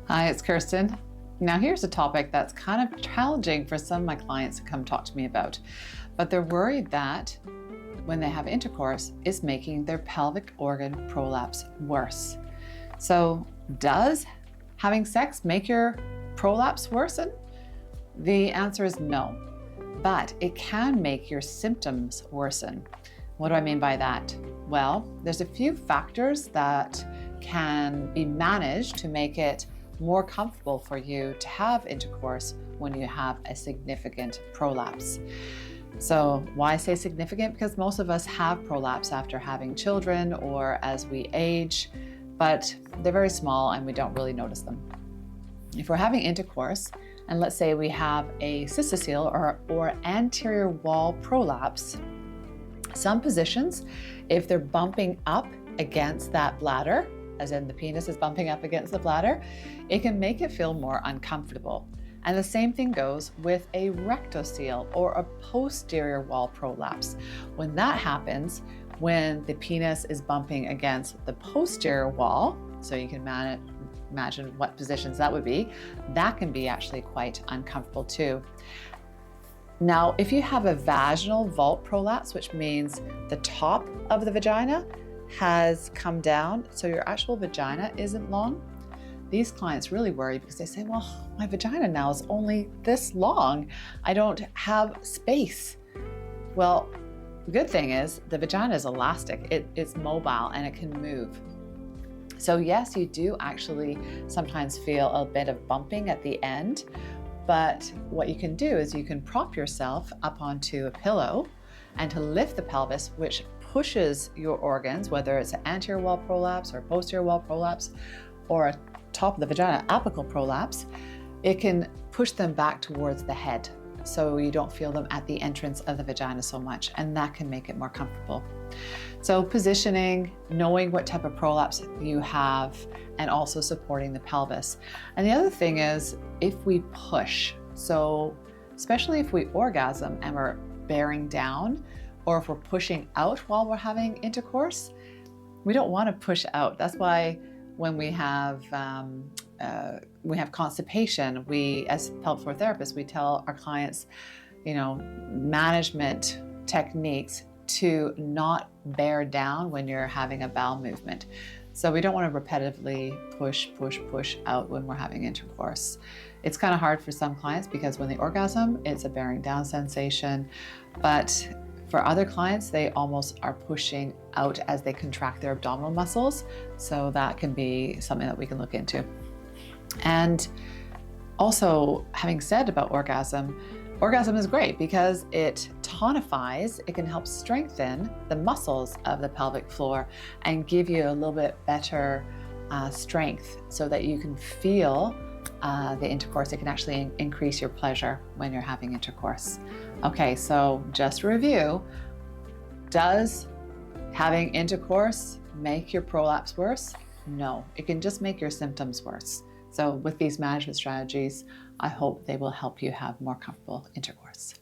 Hi, it's Kirsten. Now here's a topic that's kind of challenging for some of my clients to come talk to me about, but they're worried that when they have intercourse, it's making their pelvic organ prolapse worse. So does having sex make your prolapse worsen? The answer is no, but it can make your symptoms worsen. What do I mean by that? Well, there's a few factors that can be managed to make it more comfortable for you to have intercourse when you have a significant prolapse. So why say significant? Because most of us have prolapse after having children or as we age, but they're very small and we don't really notice them. If we're having intercourse, and let's say we have a cystocele or anterior wall prolapse, some positions, if they're bumping up against that bladder, as in the penis is bumping up against the bladder, it can make it feel more uncomfortable. And the same thing goes with a rectocele or a posterior wall prolapse. When that happens, when the penis is bumping against the posterior wall, so you can imagine what positions that would be, that can be actually quite uncomfortable too. Now, if you have a vaginal vault prolapse, which means the top of the vagina has come down, so your actual vagina isn't long, these clients really worry because they say, well, my vagina now is only this long. I don't have space. Well, the good thing is the vagina is elastic. It's mobile and it can move. So yes, you do actually sometimes feel a bit of bumping at the end, but what you can do is you can prop yourself up onto a pillow and to lift the pelvis, which pushes your organs, whether it's an anterior wall prolapse or posterior wall prolapse or a top of the vagina apical prolapse, it can push them back towards the head so you don't feel them at the entrance of the vagina so much, and that can make it more comfortable. So positioning, knowing what type of prolapse you have, and also supporting the pelvis. And the other thing is if we push, so especially if we orgasm and we're bearing down, or if we're pushing out while we're having intercourse, we don't want to push out. That's why when we have constipation, we, as pelvic floor therapists, we tell our clients, management techniques to not bear down when you're having a bowel movement. So we don't want to repetitively push out when we're having intercourse. It's kind of hard for some clients because when they orgasm, it's a bearing down sensation, but for other clients, they almost are pushing out as they contract their abdominal muscles. So that can be something that we can look into. And also, having said about orgasm is great because it tonifies, it can help strengthen the muscles of the pelvic floor and give you a little bit better strength so that you can feel the intercourse. It can actually increase your pleasure when you're having intercourse. Okay, so just to review, does having intercourse make your prolapse worse? No, it can just make your symptoms worse. So with these management strategies, I hope they will help you have more comfortable intercourse.